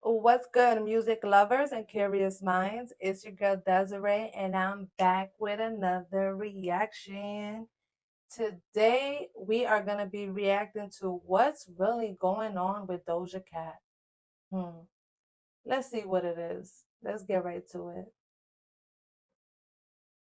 What's good, music lovers and curious minds? It's your girl Desiree, and I'm back with another reaction. Today, we are going to be reacting to what's really going on with Doja Cat. Hmm. Let's see what it is. Let's get right to it.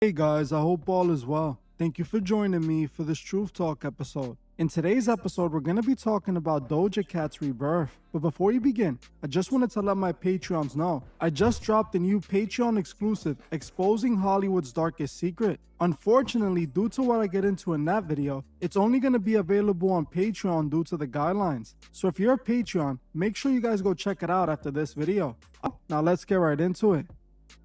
Hey guys, I hope all is well. Thank you for joining me for this Truth Talk episode. In today's episode, we're going to be talking about Doja Cat's rebirth. But before you begin, I just wanted to let my Patreons know I just dropped a new Patreon exclusive exposing Hollywood's darkest secret. Unfortunately, due to what I get into in that video, it's only going to be available on Patreon due to the guidelines. So if you're a Patreon, make sure you guys go check it out after this video. Now let's get right into it.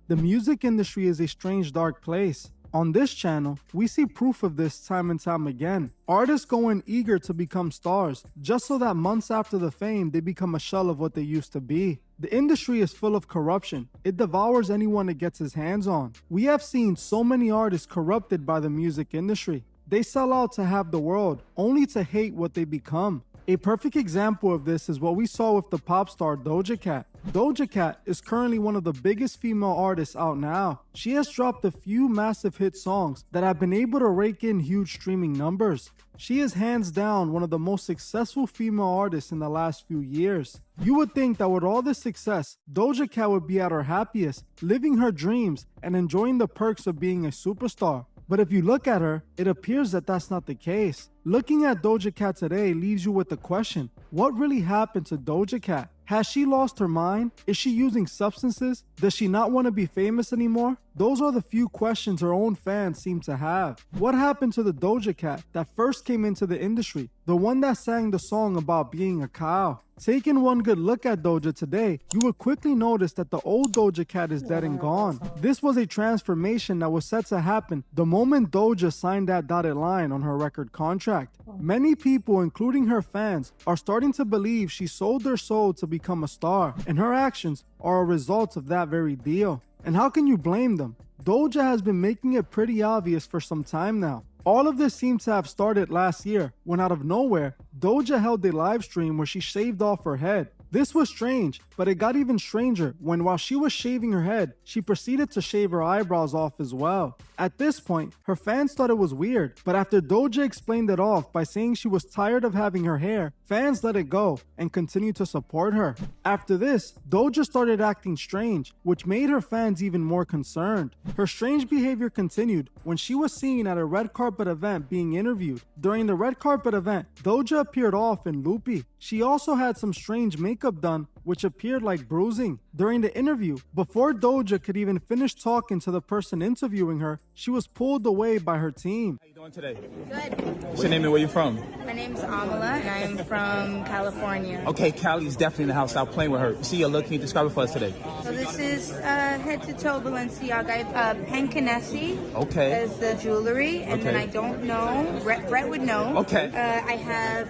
The music industry is a strange, dark place. On this channel, we see proof of this time and time again. Artists go in eager to become stars, just so that months after the fame, they become a shell of what they used to be. The industry is full of corruption. It devours anyone it gets his hands on. We have seen so many artists corrupted by the music industry. They sell out to have the world, only to hate what they become. A perfect example of this is what we saw with the pop star Doja Cat. Doja Cat is currently one of the biggest female artists out now. She has dropped a few massive hit songs that have been able to rake in huge streaming numbers. She is hands down one of the most successful female artists in the last few years. You would think that with all this success, Doja Cat would be at her happiest, living her dreams and enjoying the perks of being a superstar. But if you look at her, it appears that that's not the case. Looking at Doja Cat today leaves you with the question, what really happened to Doja Cat? Has she lost her mind? Is she using substances? Does she not want to be famous anymore? Those are the few questions her own fans seem to have. What happened to the Doja Cat that first came into the industry? The one that sang the song about being a cow? Taking one good look at Doja today, you would quickly notice that the old Doja Cat is dead and gone. This was a transformation that was set to happen the moment Doja signed that dotted line on her record contract. Many people, including her fans, are starting to believe she sold their soul to become a star, and her actions are a result of that very deal. And how can you blame them? Doja has been making it pretty obvious for some time now. All of this seemed to have started last year when out of nowhere, Doja held a live stream where she shaved off her head. This was strange, but it got even stranger when while she was shaving her head, she proceeded to shave her eyebrows off as well. At this point, her fans thought it was weird, but after Doja explained it off by saying she was tired of having her hair, fans let it go and continued to support her. After this, Doja started acting strange, which made her fans even more concerned. Her strange behavior continued when she was seen at a red carpet event being interviewed. During the red carpet event, Doja appeared off and loopy. She also had some strange makeup done, which appeared like bruising. During the interview, before Doja could even finish talking to the person interviewing her, she was pulled away by her team. How you doing today? Good. What's your name and where you from? My name's Amala, and I'm from California. Okay, Callie's definitely in the house. Stop playing with her. See your look. Can you describe it for us today? So this is head to toe Balenciaga. I have Pancanesi Okay. as the jewelry, and then Okay. I don't know. Brett would know. Okay. I have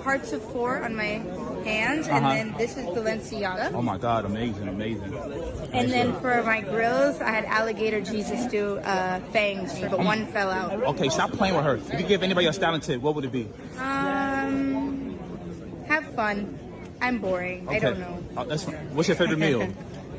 parts of 4 on my hands, and then this is Balenciaga. Oh my God, amazing, amazing. And then for my grills, I had alligator Jesus do fangs, but one fell out. Okay, stop playing with her. If you could give anybody a styling tip, what would it be? Have fun. I'm boring. Okay. I don't know. Oh, that's fine. What's your favorite meal?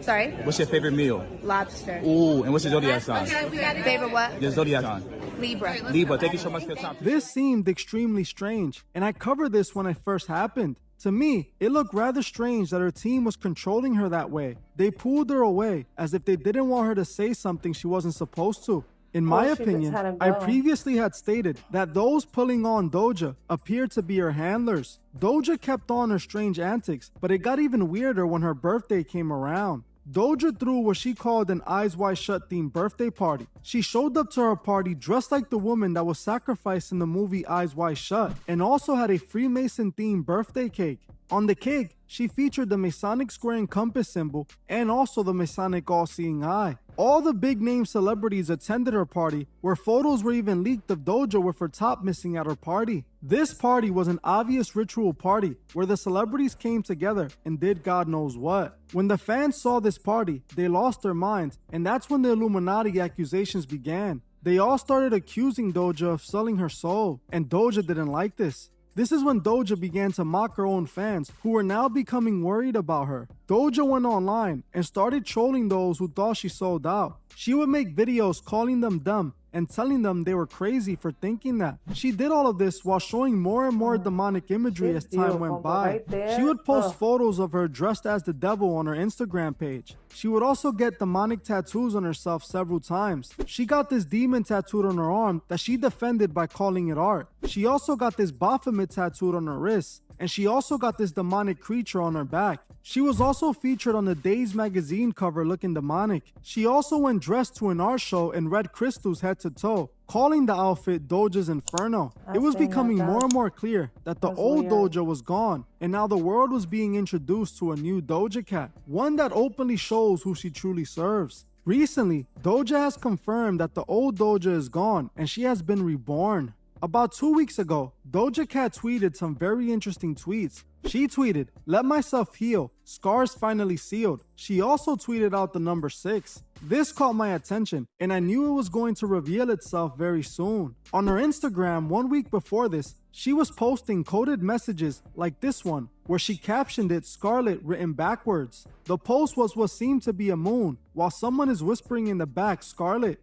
Sorry? What's your favorite meal? Lobster. Ooh, and what's your zodiac sign? Favorite what? Your zodiac sign. Libra. Libra, thank you so much for your time. This seemed extremely strange, and I covered this when it first happened. To me, it looked rather strange that her team was controlling her that way. They pulled her away as if they didn't want her to say something she wasn't supposed to. In my She just opinion, had to I go. previously had stated that those pulling on Doja appeared to be her handlers. Doja kept on her strange antics, but it got even weirder when her birthday came around. Doja threw what she called an Eyes Wide Shut themed birthday party. She showed up to her party dressed like the woman that was sacrificed in the movie Eyes Wide Shut, and also had a Freemason themed birthday cake. On the cake, she featured the Masonic square and compass symbol and also the Masonic all-seeing eye. All the big name celebrities attended her party, where photos were even leaked of Doja with her top missing at her party. This party was an obvious ritual party where the celebrities came together and did God knows what. When the fans saw this party, they lost their minds, and that's when the Illuminati accusations began. They all started accusing Doja of selling her soul, and Doja didn't like this. This is when Doja began to mock her own fans, who were now becoming worried about her. Doja went online and started trolling those who thought she sold out. She would make videos calling them dumb and telling them they were crazy for thinking that. She did all of this while showing more and more demonic imagery as time went by. She would post photos of her dressed as the devil on her Instagram page. She would also get demonic tattoos on herself several times. She got this demon tattooed on her arm that she defended by calling it art. She also got this Baphomet tattooed on her wrist. And she also got this demonic creature on her back. She was also featured on the Days magazine cover looking demonic. She also went dressed to an art show in red crystals head to toe, calling the outfit Doja's Inferno. It was becoming more and more clear that the old Doja was gone, and now the world was being introduced to a new Doja Cat, one that openly shows who she truly serves. Recently, Doja has confirmed that the old Doja is gone and she has been reborn. About 2 weeks ago, Doja Cat tweeted some very interesting tweets. She tweeted, "Let myself heal, scars finally sealed." She also tweeted out the number 6. This caught my attention, and I knew it was going to reveal itself very soon. On her Instagram 1 week before this, she was posting coded messages like this one, where she captioned it Scarlet written backwards. The post was what seemed to be a moon, while someone is whispering in the back, "Scarlet."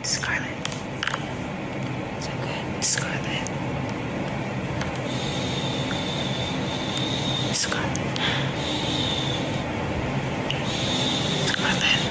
Scarlet. Scarlet. Scarlet. Scarlet.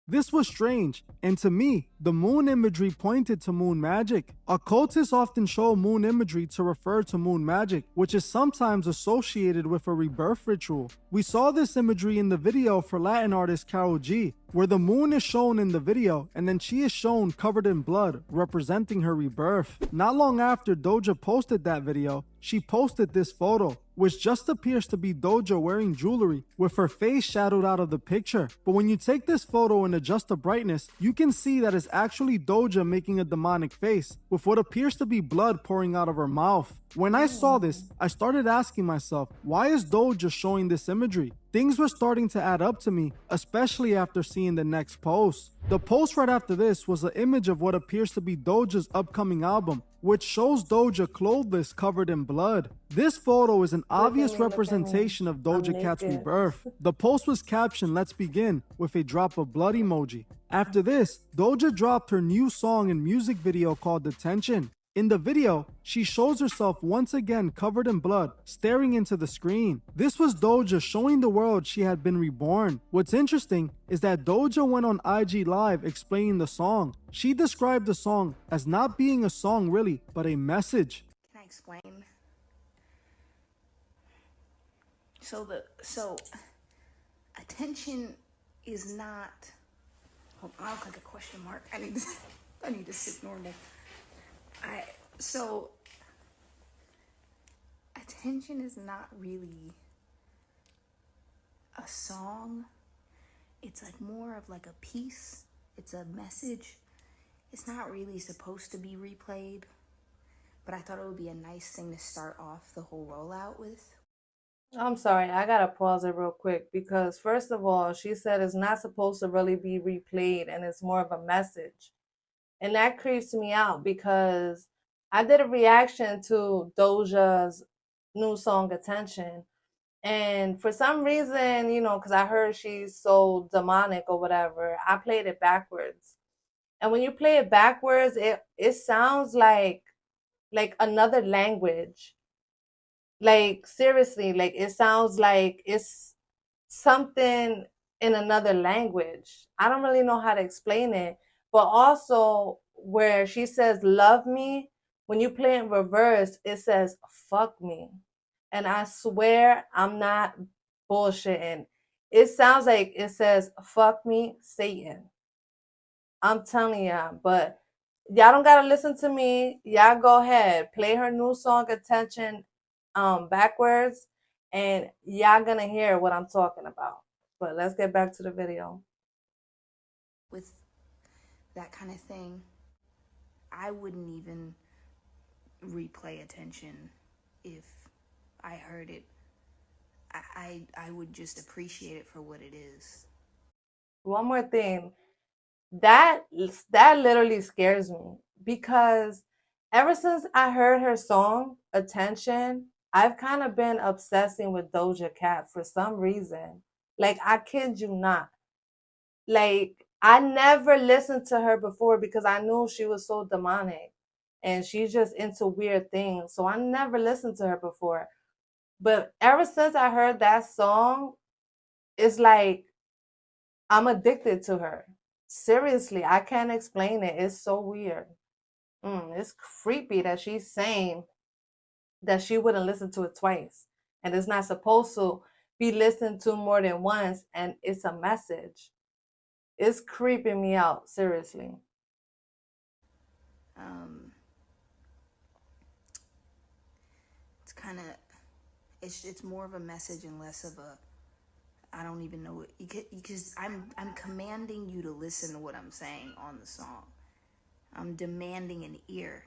This was strange, and to me, the moon imagery pointed to moon magic. Occultists often show moon imagery to refer to moon magic, which is sometimes associated with a rebirth ritual. We saw this imagery in the video for Latin artist Karol G, where the moon is shown in the video and then she is shown covered in blood, representing her rebirth. Not long after Doja posted that video, she posted this photo, which just appears to be Doja wearing jewelry with her face shadowed out of the picture. But when you take this photo and adjust the brightness, you can see that it's actually Doja making a demonic face with what appears to be blood pouring out of her mouth. When I saw this, I started asking myself, why is Doja showing this imagery? Things were starting to add up to me, especially after seeing the next post. The post right after this was an image of what appears to be Doja's upcoming album, which shows Doja clothless covered in blood. This photo is an obvious representation of Doja Cat's rebirth. The post was captioned, "Let's begin," with a drop of blood emoji. After this, Doja dropped her new song and music video called Detention. In the video, she shows herself once again covered in blood, staring into the screen. This was Doja showing the world she had been reborn. What's interesting is that Doja went on IG Live explaining the song. She described the song as not being a song really, but a message. Can I explain? So attention is not. Hold on, I look like a question mark. I need to sit normal. So attention is not really a song. It's like more of like a piece. It's a message. It's not really supposed to be replayed, but I thought it would be a nice thing to start off the whole rollout with. I'm sorry, I gotta pause it real quick because first of all, she said it's not supposed to really be replayed and it's more of a message. And that creeps me out because I did a reaction to Doja's new song Attention. And for some reason, because I heard she's so demonic or whatever, I played it backwards. And when you play it backwards, it sounds like another language. Like seriously, like it sounds like it's something in another language. I don't really know how to explain it. But also where she says love me, when you play in reverse, it says fuck me. And I swear I'm not bullshitting. It sounds like it says fuck me, Satan. I'm telling y'all, but y'all don't gotta listen to me. Y'all go ahead, play her new song Attention backwards, and y'all gonna hear what I'm talking about. But let's get back to the video. With that kind of thing, I wouldn't even replay Attention if I heard it. I would just appreciate it for what it is. One more thing. That literally scares me. because ever since I heard her song Attention, I've kind of been obsessing with Doja Cat for some reason. Like, I kid you not. Like, I never listened to her before because I knew she was so demonic and she's just into weird things. So I never listened to her before. But ever since I heard that song, it's like I'm addicted to her. Seriously, I can't explain it. It's so weird. It's creepy that she's saying that she wouldn't listen to it twice. And it's not supposed to be listened to more than once. And it's a message. It's creeping me out, seriously. Um, it's kind of, it's more of a message and less of a, I don't even know it, because I'm commanding you to listen to what I'm saying on the song. I'm demanding an ear,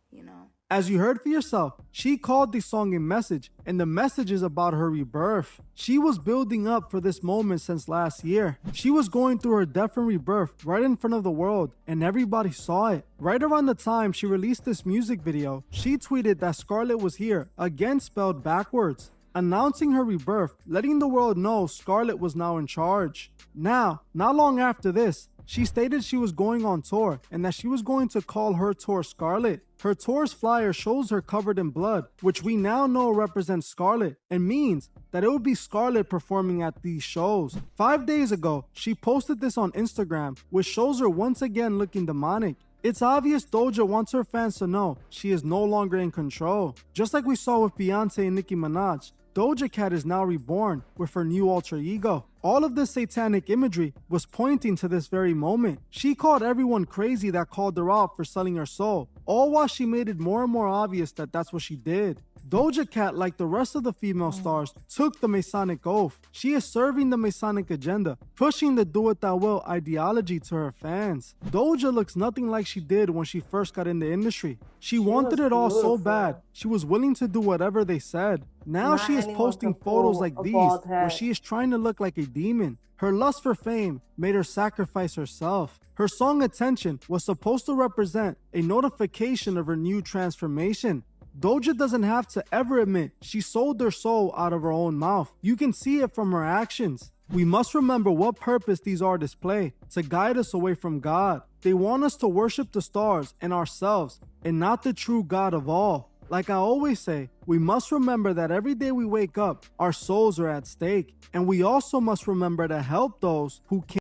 you know? As you heard for yourself, she called the song a message, and the message is about her rebirth. She was building up for this moment since last year. She was going through her death and rebirth right in front of the world, and everybody saw it. Right around the time she released this music video, she tweeted that Scarlett was here, again spelled backwards, announcing her rebirth, letting the world know Scarlett was now in charge. Now, not long after this, she stated she was going on tour and that she was going to call her tour Scarlett. Her tour's flyer shows her covered in blood, which we now know represents Scarlett and means that it would be Scarlett performing at these shows. 5 days ago, she posted this on Instagram, which shows her once again looking demonic. It's obvious Doja wants her fans to know she is no longer in control. Just like we saw with Beyonce and Nicki Minaj, Doja Cat is now reborn with her new alter ego. All of this satanic imagery was pointing to this very moment. She called everyone crazy that called her out for selling her soul, all while she made it more and more obvious that that's what she did. Doja Cat, like the rest of the female stars, took the Masonic oath. She is serving the Masonic agenda, pushing the do what thou will ideology to her fans. Doja looks nothing like she did when she first got in the industry. She wanted it all so bad, she was willing to do whatever they said. Now she is posting photos like these, where she is trying to look like a demon. Her lust for fame made her sacrifice herself. Her song Attention was supposed to represent a notification of her new transformation. Doja doesn't have to ever admit she sold her soul out of her own mouth. You can see it from her actions. We must remember what purpose these artists play, to guide us away from God. They want us to worship the stars and ourselves, and not the true God of all. Like I always say, we must remember that every day we wake up, our souls are at stake. And we also must remember to help those who can't.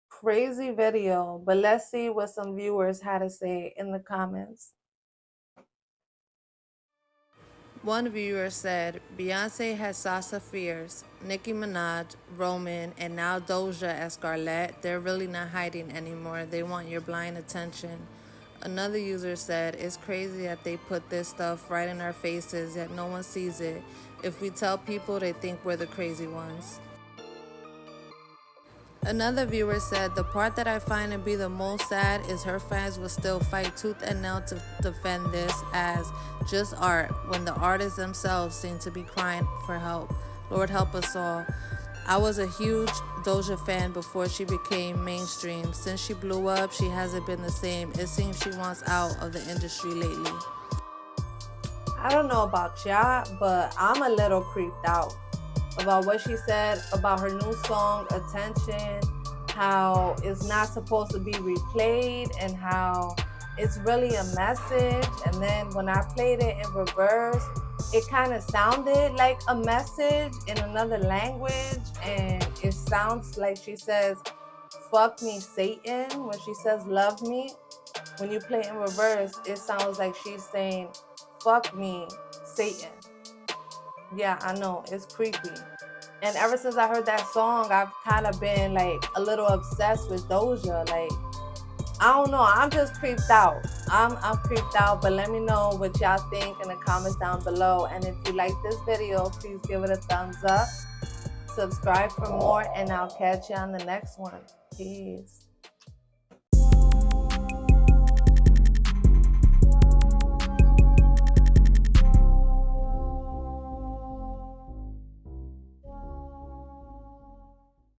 Crazy video, but let's see what some viewers had to say in the comments. One viewer said, Beyonce has Sasha Fierce, Nicki Minaj, Roman, and now Doja as Scarlett. They're really not hiding anymore. They want your blind attention. Another user said, it's crazy that they put this stuff right in our faces, yet no one sees it. If we tell people, they think we're the crazy ones. Another viewer said, the part that I find to be the most sad is her fans will still fight tooth and nail to defend this as just art when the artists themselves seem to be crying for help. Lord help us all. I was a huge Doja fan before she became mainstream. Since she blew up, she hasn't been the same. It seems she wants out of the industry lately. I don't know about y'all, but I'm a little creeped out about what she said about her new song, Attention, how it's not supposed to be replayed and how it's really a message. And then when I played it in reverse, it kind of sounded like a message in another language. And it sounds like she says, fuck me, Satan, when she says love me. When you play in reverse, it sounds like she's saying, fuck me, Satan. Yeah, I know, it's creepy. And ever since I heard that song, I've kind of been like a little obsessed with Doja. Like, I don't know, I'm just creeped out. I'm creeped out, but let me know what y'all think in the comments down below. And if you like this video, please give it a thumbs up. Subscribe for more, and I'll catch you on the next one. Peace.